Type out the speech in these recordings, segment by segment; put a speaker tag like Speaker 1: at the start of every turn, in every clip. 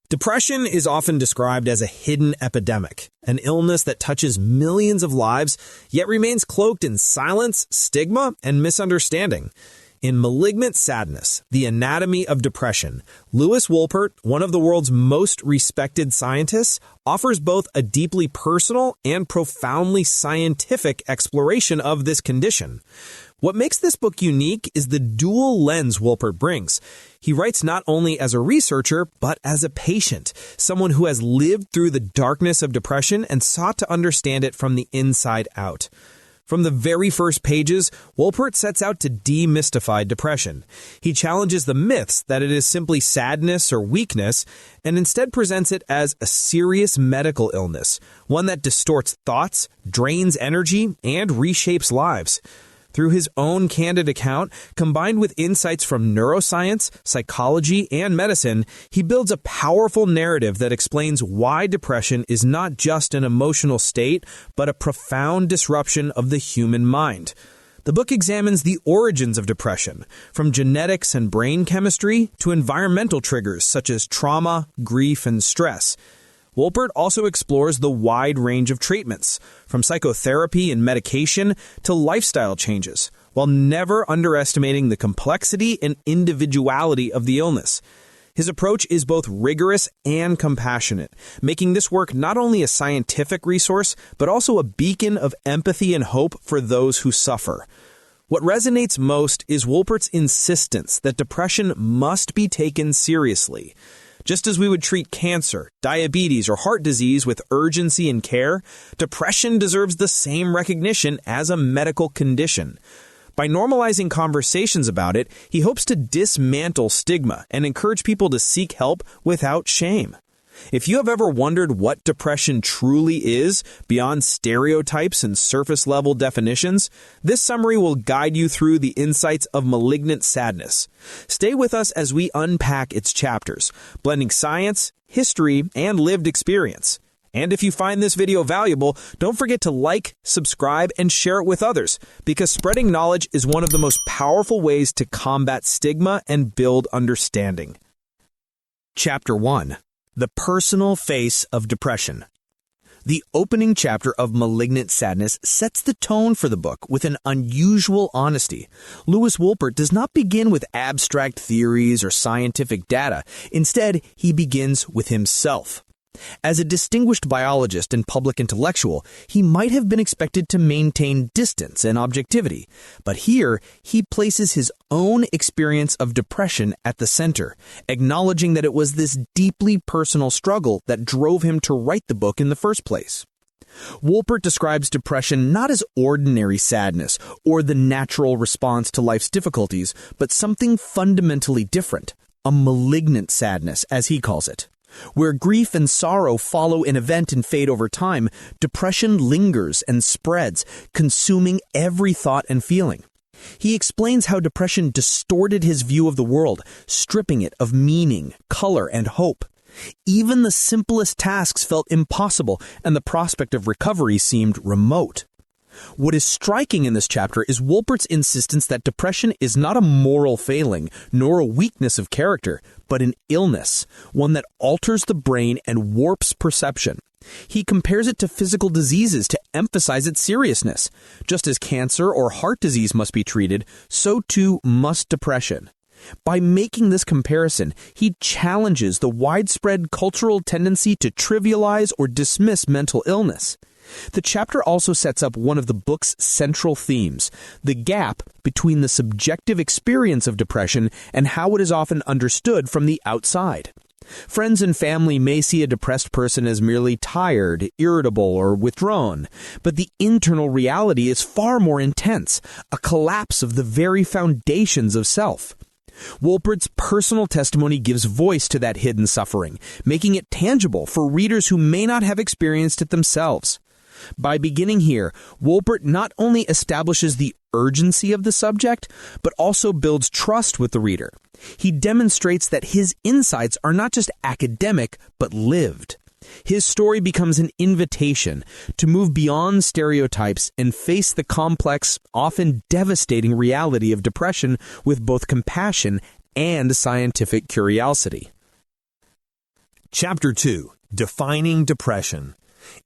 Speaker 1: Depression is often described as a hidden epidemic, an illness that touches millions of lives, yet remains cloaked in silence, stigma, and misunderstanding. In Malignant Sadness, The Anatomy of Depression, Lewis Wolpert, one of the world's most respected scientists, offers both a deeply personal and profoundly scientific exploration of this condition. What makes this book unique is the dual lens Wolpert brings. He writes not only as a researcher, but as a patient, someone who has lived through the darkness of depression and sought to understand it from the inside out. From the very first pages, Wolpert sets out to demystify depression. He challenges the myths that it is simply sadness or weakness, and instead presents it as a serious medical illness, one that distorts thoughts, drains energy, and reshapes lives. Through his own candid account, combined with insights from neuroscience, psychology, and medicine, he builds a powerful narrative that explains why depression is not just an emotional state, but a profound disruption of the human mind. The book examines the origins of depression, from genetics and brain chemistry to environmental triggers such as trauma, grief, and stress. Wolpert also explores the wide range of treatments, from psychotherapy and medication to lifestyle changes, while never underestimating the complexity and individuality of the illness. His approach is both rigorous and compassionate, making this work not only a scientific resource, but also a beacon of empathy and hope for those who suffer. What resonates most is Wolpert's insistence that depression must be taken seriously. Just as we would treat cancer, diabetes, or heart disease with urgency and care, depression deserves the same recognition as a medical condition. By normalizing conversations about it, he hopes to dismantle stigma and encourage people to seek help without shame. If you have ever wondered what depression truly is, beyond stereotypes and surface-level definitions, this summary will guide you through the insights of Malignant Sadness. Stay with us as we unpack its chapters, blending science, history, and lived experience. And if you find this video valuable, don't forget to like, subscribe, and share it with others, because spreading knowledge is one of the most powerful ways to combat stigma and build understanding. Chapter 1. The Personal Face of Depression. The opening chapter of Malignant Sadness sets the tone for the book with an unusual honesty. Lewis Wolpert does not begin with abstract theories or scientific data. Instead, he begins with himself. As a distinguished biologist and public intellectual, he might have been expected to maintain distance and objectivity, but here he places his own experience of depression at the center, acknowledging that it was this deeply personal struggle that drove him to write the book in the first place. Wolpert describes depression not as ordinary sadness or the natural response to life's difficulties, but something fundamentally different, a malignant sadness, as he calls it. Where grief and sorrow follow an event and fade over time, depression lingers and spreads, consuming every thought and feeling. He explains how depression distorted his view of the world, stripping it of meaning, color, and hope. Even the simplest tasks felt impossible, and the prospect of recovery seemed remote. What is striking in this chapter is Wolpert's insistence that depression is not a moral failing, nor a weakness of character, but an illness, one that alters the brain and warps perception. He compares it to physical diseases to emphasize its seriousness. Just as cancer or heart disease must be treated, so too must depression. By making this comparison, he challenges the widespread cultural tendency to trivialize or dismiss mental illness. The chapter also sets up one of the book's central themes, the gap between the subjective experience of depression and how it is often understood from the outside. Friends and family may see a depressed person as merely tired, irritable, or withdrawn, but the internal reality is far more intense, a collapse of the very foundations of self. Wolpert's personal testimony gives voice to that hidden suffering, making it tangible for readers who may not have experienced it themselves. By beginning here, Wolpert not only establishes the urgency of the subject, but also builds trust with the reader. He demonstrates that his insights are not just academic, but lived. His story becomes an invitation to move beyond stereotypes and face the complex, often devastating reality of depression with both compassion and scientific curiosity. Chapter 2. Defining Depression.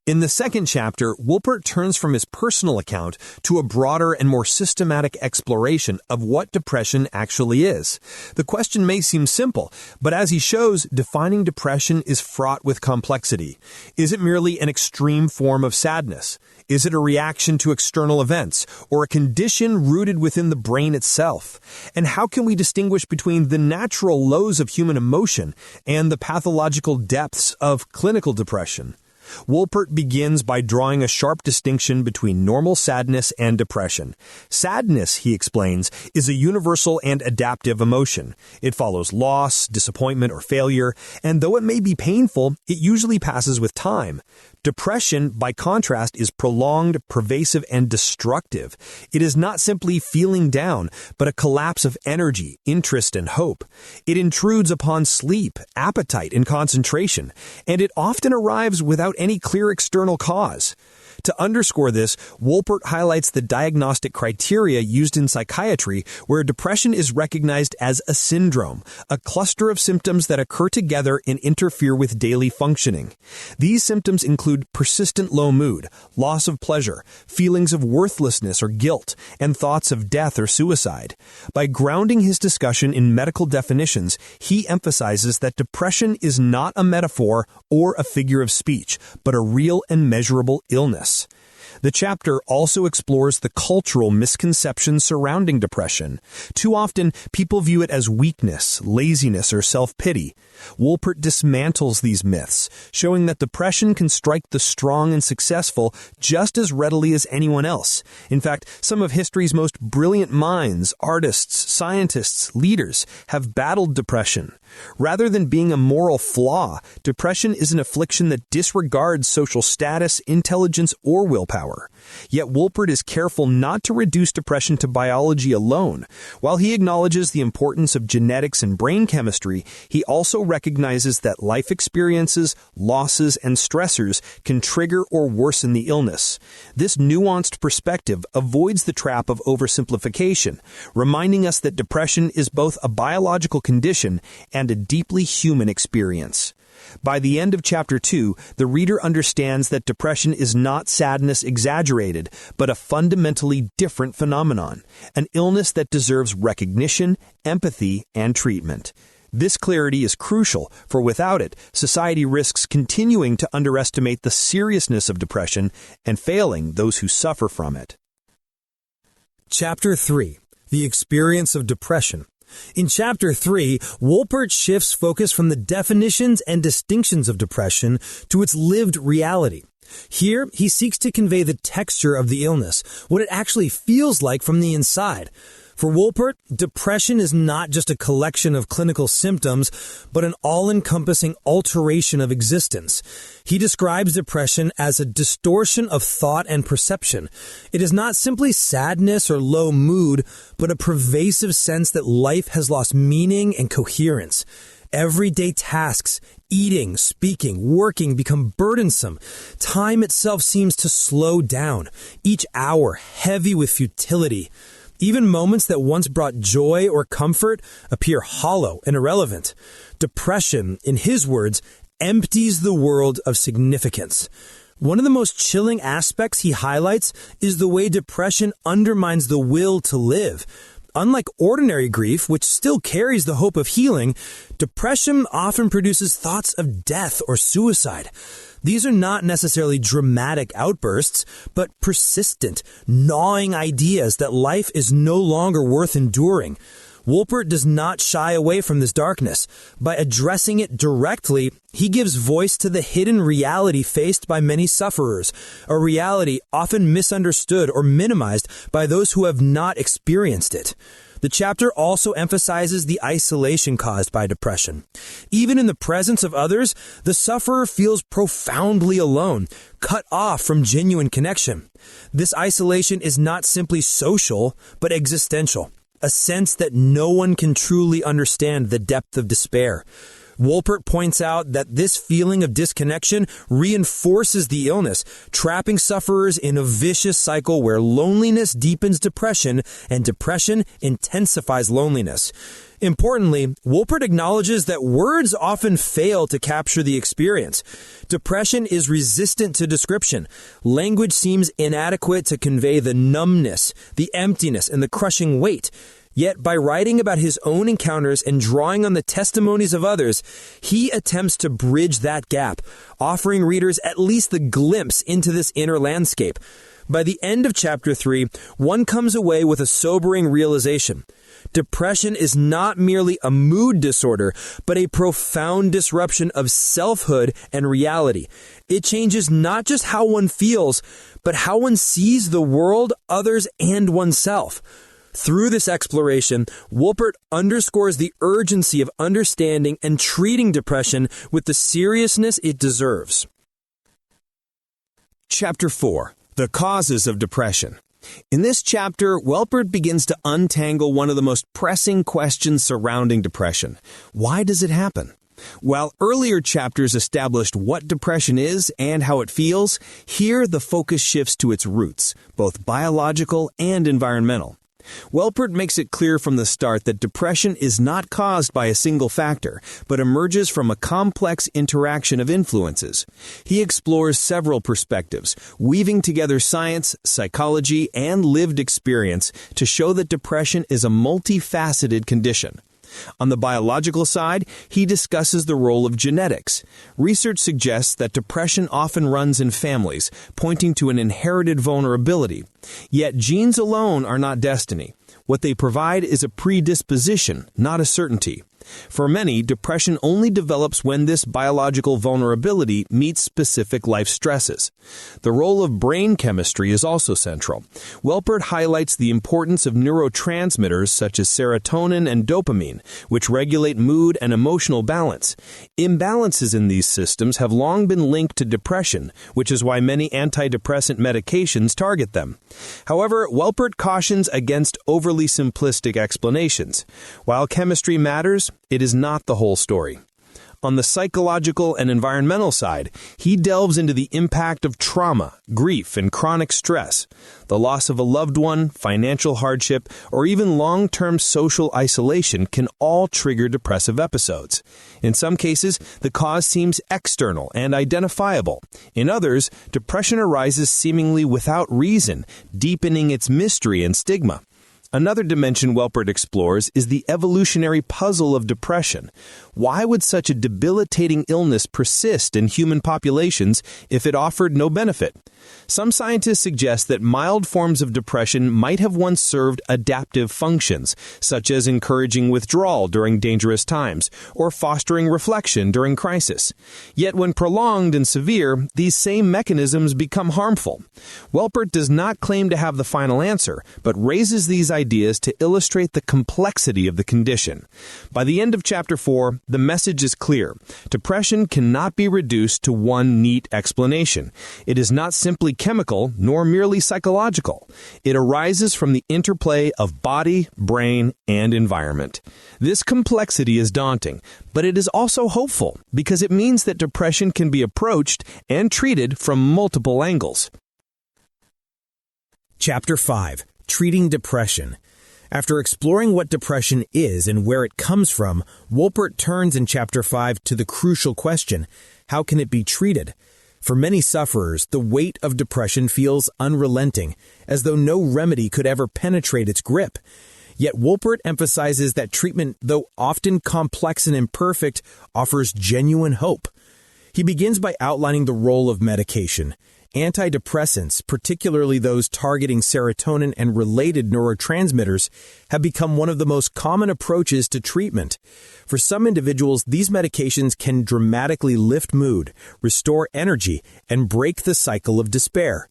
Speaker 1: In the second chapter, Wolpert turns from his personal account to a broader and more systematic exploration of what depression actually is. The question may seem simple, but as he shows, defining depression is fraught with complexity. Is it merely an extreme form of sadness? Is it a reaction to external events, or a condition rooted within the brain itself? And how can we distinguish between the natural lows of human emotion and the pathological depths of clinical depression? Wolpert begins by drawing a sharp distinction between normal sadness and depression. Sadness, he explains, is a universal and adaptive emotion. It follows loss, disappointment, or failure, and though it may be painful, it usually passes with time. Depression, by contrast, is prolonged, pervasive, and destructive. It is not simply feeling down, but a collapse of energy, interest, and hope. It intrudes upon sleep, appetite, and concentration, and it often arrives without any clear external cause. To underscore this, Wolpert highlights the diagnostic criteria used in psychiatry where depression is recognized as a syndrome, a cluster of symptoms that occur together and interfere with daily functioning. These symptoms include persistent low mood, loss of pleasure, feelings of worthlessness or guilt, and thoughts of death or suicide. By grounding his discussion in medical definitions, he emphasizes that depression is not a metaphor or a figure of speech, but a real and measurable illness. The chapter also explores the cultural misconceptions surrounding depression. Too often, people view it as weakness, laziness, or self-pity. Wolpert dismantles these myths, showing that depression can strike the strong and successful just as readily as anyone else. In fact, some of history's most brilliant minds, artists, scientists, leaders, have battled depression. Rather than being a moral flaw, depression is an affliction that disregards social status, intelligence, or willpower. Yet Wolpert is careful not to reduce depression to biology alone. While he acknowledges the importance of genetics and brain chemistry, he also recognizes that life experiences, losses, and stressors can trigger or worsen the illness. This nuanced perspective avoids the trap of oversimplification, reminding us that depression is both a biological condition and a deeply human experience. By the end of Chapter 2, the reader understands that depression is not sadness exaggerated, but a fundamentally different phenomenon, an illness that deserves recognition, empathy, and treatment. This clarity is crucial, for without it, society risks continuing to underestimate the seriousness of depression and failing those who suffer from it.
Speaker 2: Chapter 3. The Experience of Depression. In Chapter 3, Wolpert shifts focus from the definitions and distinctions of depression to its lived reality. Here, he seeks to convey the texture of the illness, what it actually feels like from the inside. For Wolpert, depression is not just a collection of clinical symptoms, but an all-encompassing alteration of existence. He describes depression as a distortion of thought and perception. It is not simply sadness or low mood, but a pervasive sense that life has lost meaning and coherence. Everyday tasks, eating, speaking, working become burdensome. Time itself seems to slow down, each hour heavy with futility. Even moments that once brought joy or comfort appear hollow and irrelevant. Depression, in his words, empties the world of significance. One of the most chilling aspects he highlights is the way depression undermines the will to live. Unlike ordinary grief, which still carries the hope of healing, depression often produces thoughts of death or suicide. These are not necessarily dramatic outbursts, but persistent, gnawing ideas that life is no longer worth enduring. Wolpert does not shy away from this darkness. By addressing it directly, he gives voice to the hidden reality faced by many sufferers, a reality often misunderstood or minimized by those who have not experienced it. The chapter also emphasizes the isolation caused by depression. Even in the presence of others, the sufferer feels profoundly alone, cut off from genuine connection. This isolation is not simply social, but existential, a sense that no one can truly understand the depth of despair. Wolpert points out that this feeling of disconnection reinforces the illness, trapping sufferers in a vicious cycle where loneliness deepens depression and depression intensifies loneliness. Importantly, Wolpert acknowledges that words often fail to capture the experience. Depression is resistant to description. Language seems inadequate to convey the numbness, the emptiness, and the crushing weight. Yet by writing about his own encounters and drawing on the testimonies of others, he attempts to bridge that gap, offering readers at least the glimpse into this inner landscape. By the end of Chapter 3, one comes away with a sobering realization. Depression is not merely a mood disorder, but a profound disruption of selfhood and reality. It changes not just how one feels, but how one sees the world, others, and oneself. Through this exploration, Wolpert underscores the urgency of understanding and treating depression with the seriousness it deserves.
Speaker 1: Chapter 4. The Causes of Depression. In this chapter, Wolpert begins to untangle one of the most pressing questions surrounding depression. Why does it happen? While earlier chapters established what depression is and how it feels, here the focus shifts to its roots, both biological and environmental. Wolpert makes it clear from the start that depression is not caused by a single factor, but emerges from a complex interaction of influences. He explores several perspectives, weaving together science, psychology, and lived experience to show that depression is a multifaceted condition. On the biological side, he discusses the role of genetics. Research suggests that depression often runs in families, pointing to an inherited vulnerability. Yet genes alone are not destiny. What they provide is a predisposition, not a certainty. For many, depression only develops when this biological vulnerability meets specific life stresses. The role of brain chemistry is also central. Wolpert highlights the importance of neurotransmitters such as serotonin and dopamine, which regulate mood and emotional balance. Imbalances in these systems have long been linked to depression, which is why many antidepressant medications target them. However, Wolpert cautions against overly simplistic explanations. While chemistry matters, it is not the whole story. On the psychological and environmental side, he delves into the impact of trauma, grief, and chronic stress. The loss of a loved one, financial hardship, or even long-term social isolation can all trigger depressive episodes. In some cases, the cause seems external and identifiable. In others, depression arises seemingly without reason, deepening its mystery and stigma. Another dimension Wolpert explores is the evolutionary puzzle of depression. Why would such a debilitating illness persist in human populations if it offered no benefit? Some scientists suggest that mild forms of depression might have once served adaptive functions, such as encouraging withdrawal during dangerous times or fostering reflection during crisis. Yet when prolonged and severe, these same mechanisms become harmful. Wolpert does not claim to have the final answer, but raises these ideas to illustrate the complexity of the condition. By the end of Chapter 4, the message is clear. Depression cannot be reduced to one neat explanation. It is not simply chemical, nor merely psychological. It arises from the interplay of body, brain, and environment. This complexity is daunting, but it is also hopeful because it means that depression can be approached and treated from multiple angles.
Speaker 2: Chapter 5. Treating Depression. After exploring what depression is and where it comes from, Wolpert turns in Chapter 5 to the crucial question, how can it be treated? For many sufferers, the weight of depression feels unrelenting, as though no remedy could ever penetrate its grip. Yet Wolpert emphasizes that treatment, though often complex and imperfect, offers genuine hope. He begins by outlining the role of medication. Antidepressants, particularly those targeting serotonin and related neurotransmitters, have become one of the most common approaches to treatment. For some individuals, these medications can dramatically lift mood, restore energy, and break the cycle of despair.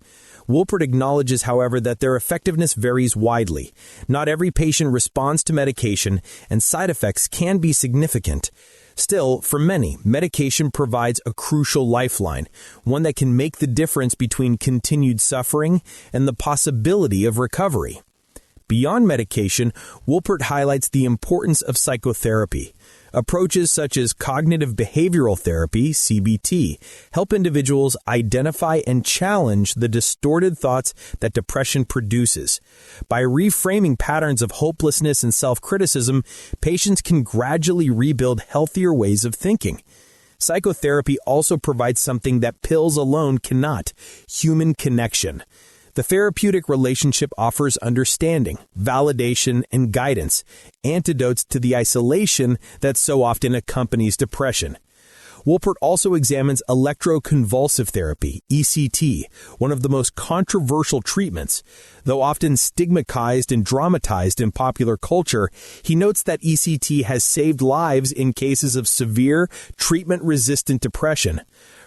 Speaker 2: Wolpert acknowledges, however, that their effectiveness varies widely. Not every patient responds to medication, and side effects can be significant. Still, for many, medication provides a crucial lifeline, one that can make the difference between continued suffering and the possibility of recovery. Beyond medication, Wolpert highlights the importance of psychotherapy. Approaches such as cognitive behavioral therapy, CBT, help individuals identify and challenge the distorted thoughts that depression produces. By reframing patterns of hopelessness and self-criticism, patients can gradually rebuild healthier ways of thinking. Psychotherapy also provides something that pills alone cannot: human connection. The therapeutic relationship offers understanding, validation, and guidance, antidotes to the isolation that so often accompanies depression. Wolpert also examines electroconvulsive therapy, ECT, one of the most controversial treatments. Though often stigmatized and dramatized in popular culture, he notes that ECT has saved lives in cases of severe, treatment-resistant depression.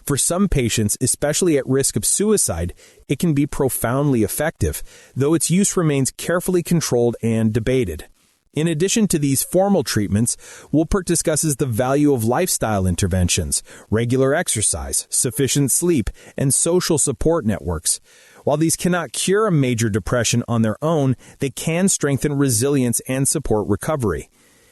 Speaker 2: For some patients, especially at risk of suicide, it can be profoundly effective, though its use remains carefully controlled and debated. In addition to these formal treatments, Wolpert discusses the value of lifestyle interventions, regular exercise, sufficient sleep, and social support networks. While these cannot cure a major depression on their own, they can strengthen resilience and support recovery.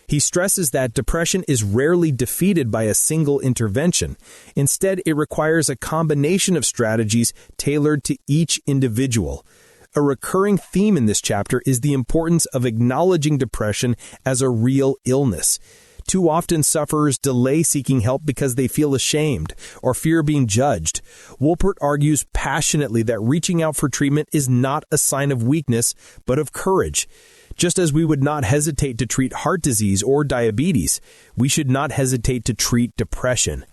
Speaker 2: He stresses that depression is rarely defeated by a single intervention. Instead, it requires a combination of strategies tailored to each individual. A recurring theme in this chapter is the importance of acknowledging depression as a real illness. Too often, sufferers delay seeking help because they feel ashamed or fear being judged. Wolpert argues passionately that reaching out for treatment is not a sign of weakness, but of courage. Just as we would not hesitate to treat heart disease or diabetes, we should not hesitate to treat depression.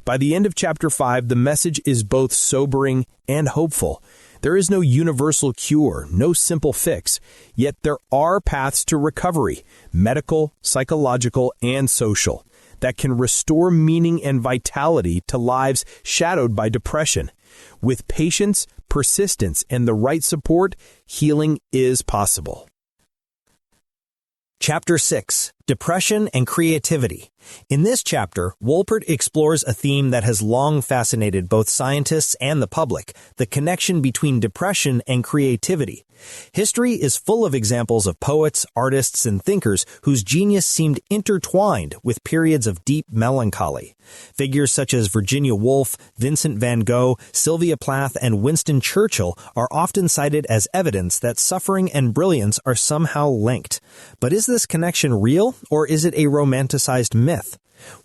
Speaker 2: By the end of Chapter 5, the message is both sobering and hopeful. There is no universal cure, no simple fix, yet there are paths to recovery, medical, psychological, and social, that can restore meaning and vitality to lives shadowed by depression. With patience, persistence, and the right support, healing is possible.
Speaker 1: Chapter 6. Depression and Creativity. In this chapter, Wolpert explores a theme that has long fascinated both scientists and the public: the connection between depression and creativity. History is full of examples of poets, artists, and thinkers whose genius seemed intertwined with periods of deep melancholy. Figures such as Virginia Woolf, Vincent van Gogh, Sylvia Plath, and Winston Churchill are often cited as evidence that suffering and brilliance are somehow linked. But is this connection real, or is it a romanticized myth?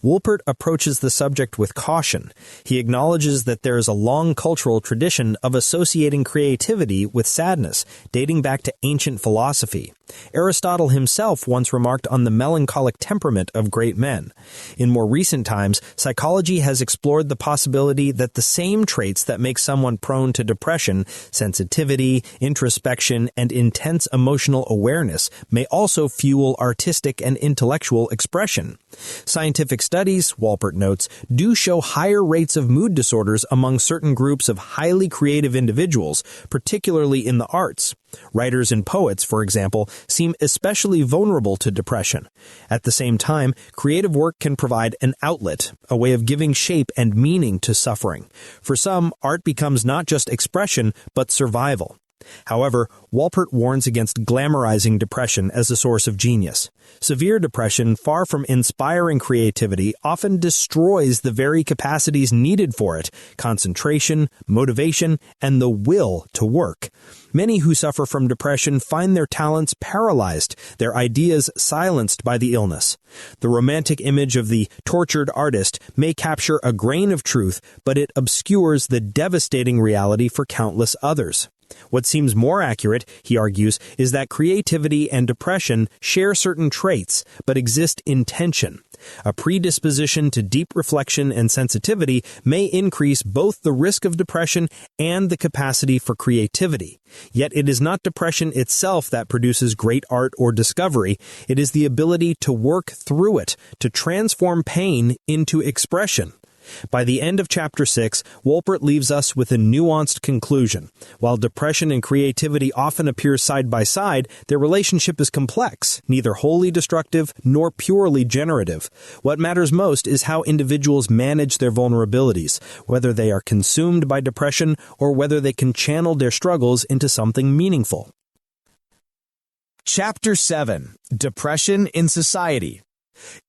Speaker 1: Wolpert approaches the subject with caution. He acknowledges that there is a long cultural tradition of associating creativity with sadness, dating back to ancient philosophy. Aristotle himself once remarked on the melancholic temperament of great men. In more recent times, psychology has explored the possibility that the same traits that make someone prone to depression, sensitivity, introspection, and intense emotional awareness, may also fuel artistic and intellectual expression. Scientific studies, Wolpert notes, do show higher rates of mood disorders among certain groups of highly creative individuals, particularly in the arts. Writers and poets, for example, seem especially vulnerable to depression. At the same time, creative work can provide an outlet, a way of giving shape and meaning to suffering. For some, art becomes not just expression, but survival. However, Wolpert warns against glamorizing depression as a source of genius. Severe depression, far from inspiring creativity, often destroys the very capacities needed for it: concentration, motivation, and the will to work. Many who suffer from depression find their talents paralyzed, their ideas silenced by the illness. The romantic image of the tortured artist may capture a grain of truth, but it obscures the devastating reality for countless others. What seems more accurate, he argues, is that creativity and depression share certain traits, but exist in tension. A predisposition to deep reflection and sensitivity may increase both the risk of depression and the capacity for creativity. Yet it is not depression itself that produces great art or discovery. It is the ability to work through it, to transform pain into expression. By the end of Chapter 6, Wolpert leaves us with a nuanced conclusion. While depression and creativity often appear side by side, their relationship is complex, neither wholly destructive nor purely generative. What matters most is how individuals manage their vulnerabilities, whether they are consumed by depression or whether they can channel their struggles into something meaningful. Chapter 7. Depression in Society.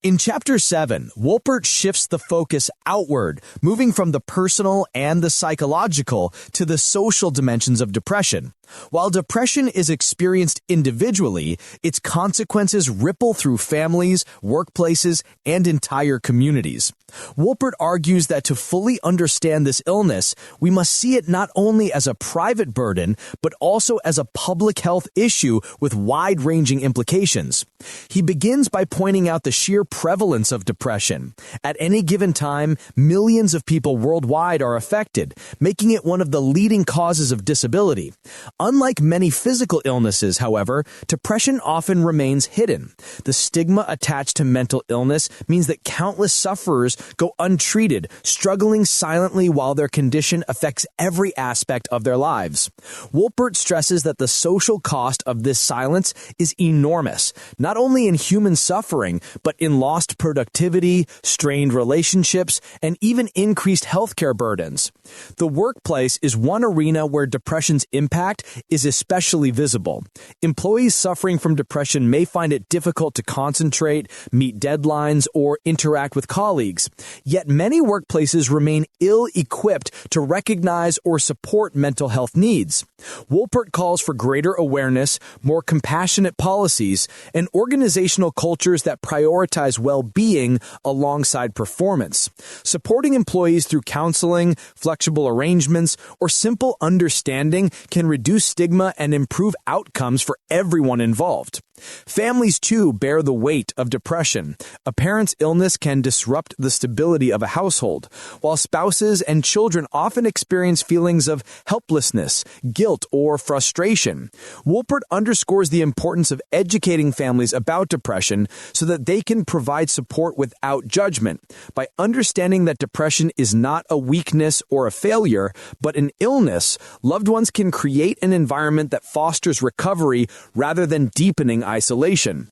Speaker 1: In Chapter 7, Wolpert shifts the focus outward, moving from the personal and the psychological to the social dimensions of depression. While depression is experienced individually, its consequences ripple through families, workplaces, and entire communities. Wolpert argues that to fully understand this illness, we must see it not only as a private burden, but also as a public health issue with wide-ranging implications. He begins by pointing out the sheer prevalence of depression. At any given time, millions of people worldwide are affected, making it one of the leading causes of disability. Unlike many physical illnesses, however, depression often remains hidden. The stigma attached to mental illness means that countless sufferers go untreated, struggling silently while their condition affects every aspect of their lives. Wolpert stresses that the social cost of this silence is enormous, not only in human suffering, but in lost productivity, strained relationships, and even increased healthcare burdens. The workplace is one arena where depression's impact is especially visible. Employees suffering from depression may find it difficult to concentrate, meet deadlines, or interact with colleagues. Yet many workplaces remain ill-equipped to recognize or support mental health needs. Wolpert calls for greater awareness, more compassionate policies, and organizational cultures that prioritize well-being alongside performance. Supporting employees through counseling, flexible arrangements, or simple understanding can reduce stigma and improve outcomes for everyone involved. Families, too, bear the weight of depression. A parent's illness can disrupt the stability of a household, while spouses and children often experience feelings of helplessness, guilt, or frustration. Wolpert underscores the importance of educating families about depression so that they can provide support without judgment. By understanding that depression is not a weakness or a failure, but an illness, loved ones can create an environment that fosters recovery rather than deepening isolation.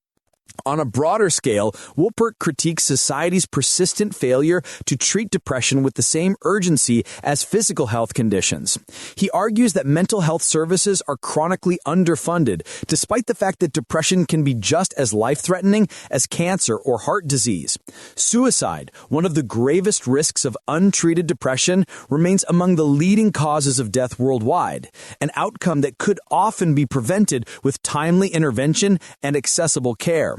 Speaker 1: On a broader scale, Wolpert critiques society's persistent failure to treat depression with the same urgency as physical health conditions. He argues that mental health services are chronically underfunded, despite the fact that depression can be just as life-threatening as cancer or heart disease. Suicide, one of the gravest risks of untreated depression, remains among the leading causes of death worldwide, an outcome that could often be prevented with timely intervention and accessible care.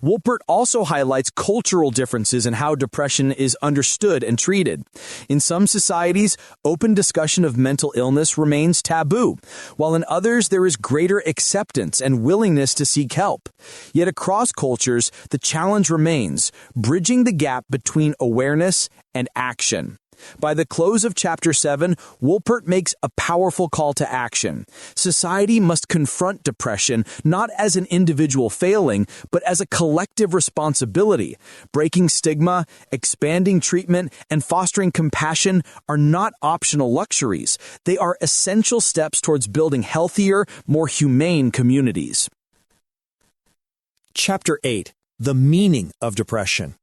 Speaker 1: Wolpert also highlights cultural differences in how depression is understood and treated. In some societies, open discussion of mental illness remains taboo, while in others there is greater acceptance and willingness to seek help. Yet across cultures, the challenge remains, bridging the gap between awareness and action. By the close of Chapter 7, Wolpert makes a powerful call to action. Society must confront depression not as an individual failing, but as a collective responsibility. Breaking stigma, expanding treatment, and fostering compassion are not optional luxuries. They are essential steps towards building healthier, more humane communities. Chapter 8. The Meaning of Depression.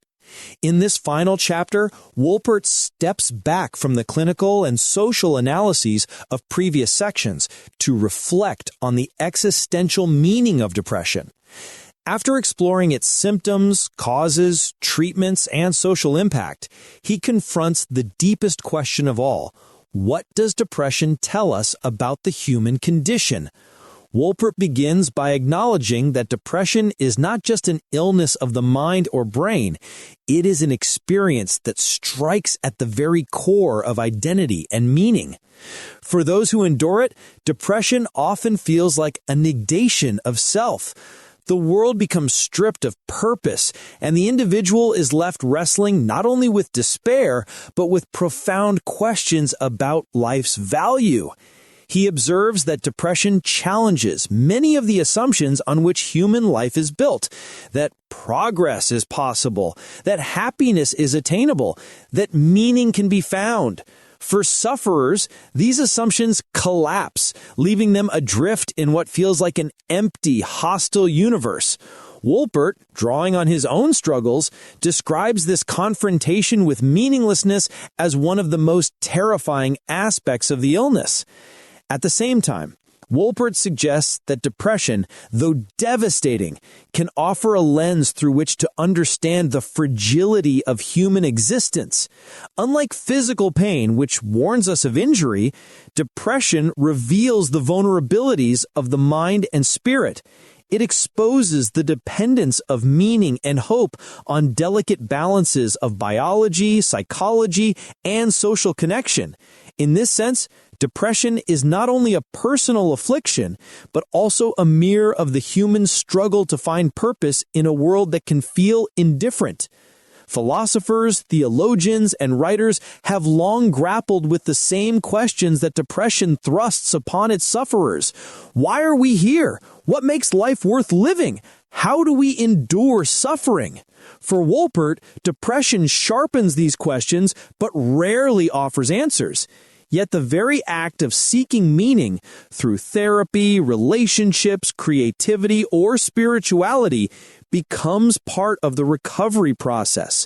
Speaker 1: In this final chapter, Wolpert steps back from the clinical and social analyses of previous sections to reflect on the existential meaning of depression. After exploring its symptoms, causes, treatments, and social impact, he confronts the deepest question of all: what does depression tell us about the human condition? Wolpert begins by acknowledging that depression is not just an illness of the mind or brain, it is an experience that strikes at the very core of identity and meaning. For those who endure it, depression often feels like a negation of self. The world becomes stripped of purpose, and the individual is left wrestling not only with despair, but with profound questions about life's value. He observes that depression challenges many of the assumptions on which human life is built, that progress is possible, that happiness is attainable, that meaning can be found. For sufferers, these assumptions collapse, leaving them adrift in what feels like an empty, hostile universe. Wolpert, drawing on his own struggles, describes this confrontation with meaninglessness as one of the most terrifying aspects of the illness. At the same time, Wolpert suggests that depression, though devastating, can offer a lens through which to understand the fragility of human existence. Unlike physical pain, which warns us of injury, depression reveals the vulnerabilities of the mind and spirit. It exposes the dependence of meaning and hope on delicate balances of biology, psychology, and social connection. In this sense, depression is not only a personal affliction, but also a mirror of the human struggle to find purpose in a world that can feel indifferent. Philosophers, theologians, and writers have long grappled with the same questions that depression thrusts upon its sufferers. Why are we here? What makes life worth living? How do we endure suffering? For Wolpert, depression sharpens these questions, but rarely offers answers. Yet the very act of seeking meaning through therapy, relationships, creativity, or spirituality becomes part of the recovery process.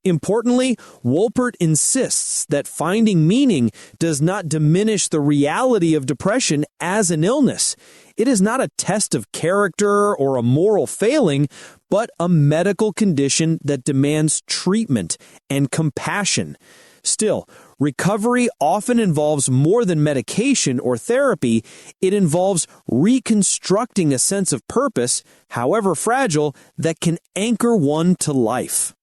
Speaker 1: Importantly, Wolpert insists that finding meaning does not diminish the reality of depression as an illness. It is not a test of character or a moral failing, but a medical condition that demands treatment and compassion. Still, recovery often involves more than medication or therapy. It involves reconstructing a sense of purpose, however fragile, that can anchor one to life.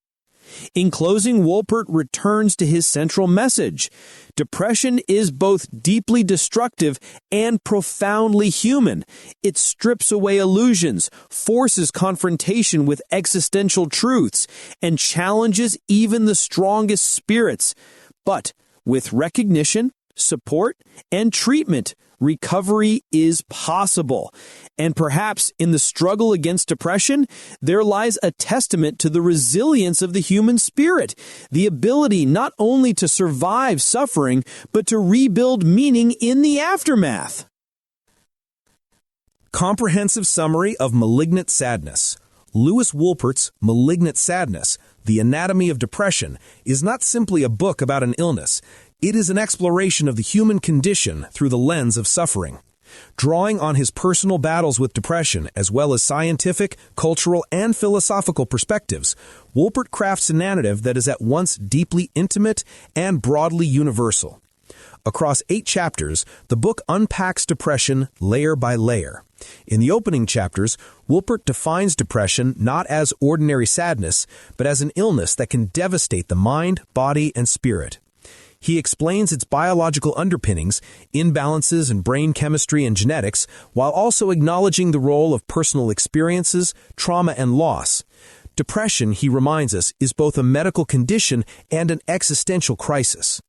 Speaker 1: In closing, Wolpert returns to his central message. Depression is both deeply destructive and profoundly human. It strips away illusions, forces confrontation with existential truths, and challenges even the strongest spirits. But with recognition, support, and treatment, recovery is possible. And perhaps in the struggle against depression, there lies a testament to the resilience of the human spirit, the ability not only to survive suffering, but to rebuild meaning in the aftermath.
Speaker 2: Comprehensive summary of Malignant Sadness. Lewis Wolpert's Malignant Sadness, The Anatomy of Depression, is not simply a book about an illness. It is an exploration of the human condition through the lens of suffering. Drawing on his personal battles with depression, as well as scientific, cultural, and philosophical perspectives, Wolpert crafts a narrative that is at once deeply intimate and broadly universal. Across 8 chapters, the book unpacks depression layer by layer. In the opening chapters, Wolpert defines depression not as ordinary sadness, but as an illness that can devastate the mind, body, and spirit. He explains its biological underpinnings, imbalances in brain chemistry and genetics, while also acknowledging the role of personal experiences, trauma, and loss. Depression, he reminds us, is both a medical condition and an existential crisis.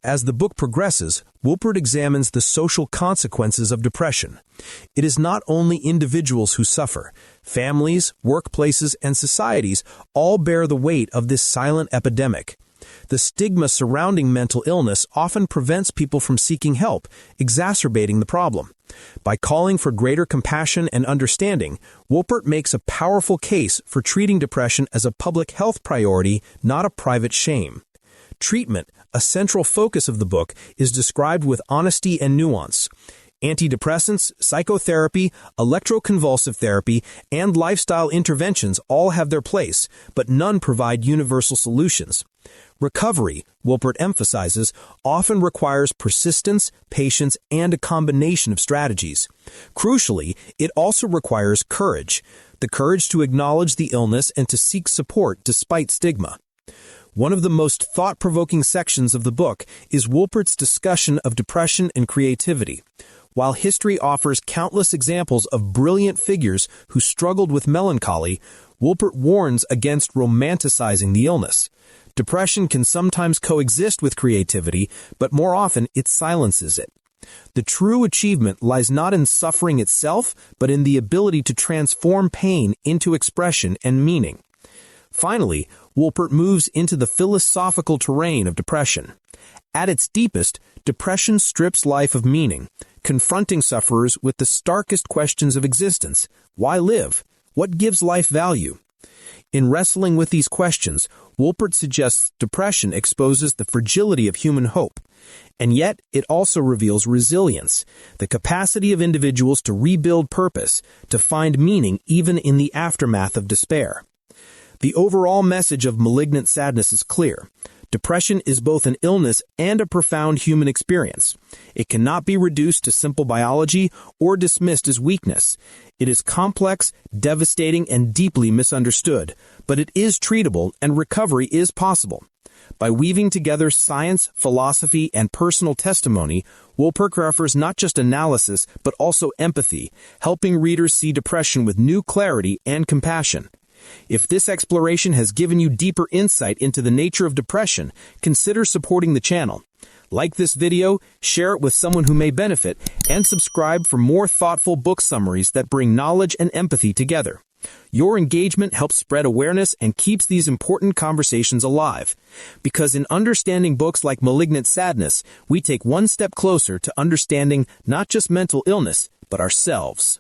Speaker 2: As the book progresses, Wolpert examines the social consequences of depression. It is not only individuals who suffer. Families, workplaces, and societies all bear the weight of this silent epidemic. The stigma surrounding mental illness often prevents people from seeking help, exacerbating the problem. By calling for greater compassion and understanding, Wolpert makes a powerful case for treating depression as a public health priority, not a private shame. Treatment, a central focus of the book, is described with honesty and nuance. Antidepressants, psychotherapy, electroconvulsive therapy, and lifestyle interventions all have their place, but none provide universal solutions. Recovery, Wolpert emphasizes, often requires persistence, patience, and a combination of strategies. Crucially, it also requires courage, the courage to acknowledge the illness and to seek support despite stigma. One of the most thought-provoking sections of the book is Wolpert's discussion of depression and creativity. While history offers countless examples of brilliant figures who struggled with melancholy, Wolpert warns against romanticizing the illness. Depression can sometimes coexist with creativity, but more often it silences it. The true achievement lies not in suffering itself, but in the ability to transform pain into expression and meaning. Finally, Wolpert moves into the philosophical terrain of depression. At its deepest, depression strips life of meaning, confronting sufferers with the starkest questions of existence. Why live? What gives life value?
Speaker 1: In wrestling with these questions, Wolpert suggests depression exposes the fragility of human hope, and yet it also reveals resilience, the capacity of individuals to rebuild purpose, to find meaning even in the aftermath of despair. The overall message of Malignant Sadness is clear. Depression is both an illness and a profound human experience. It cannot be reduced to simple biology or dismissed as weakness. It is complex, devastating, and deeply misunderstood, but it is treatable and recovery is possible. By weaving together science, philosophy, and personal testimony, Wolpert offers not just analysis but also empathy, helping readers see depression with new clarity and compassion. If this exploration has given you deeper insight into the nature of depression, consider supporting the channel. Like this video, share it with someone who may benefit, and subscribe for more thoughtful book summaries that bring knowledge and empathy together. Your engagement helps spread awareness and keeps these important conversations alive. Because in understanding books like Malignant Sadness, we take one step closer to understanding not just mental illness, but ourselves.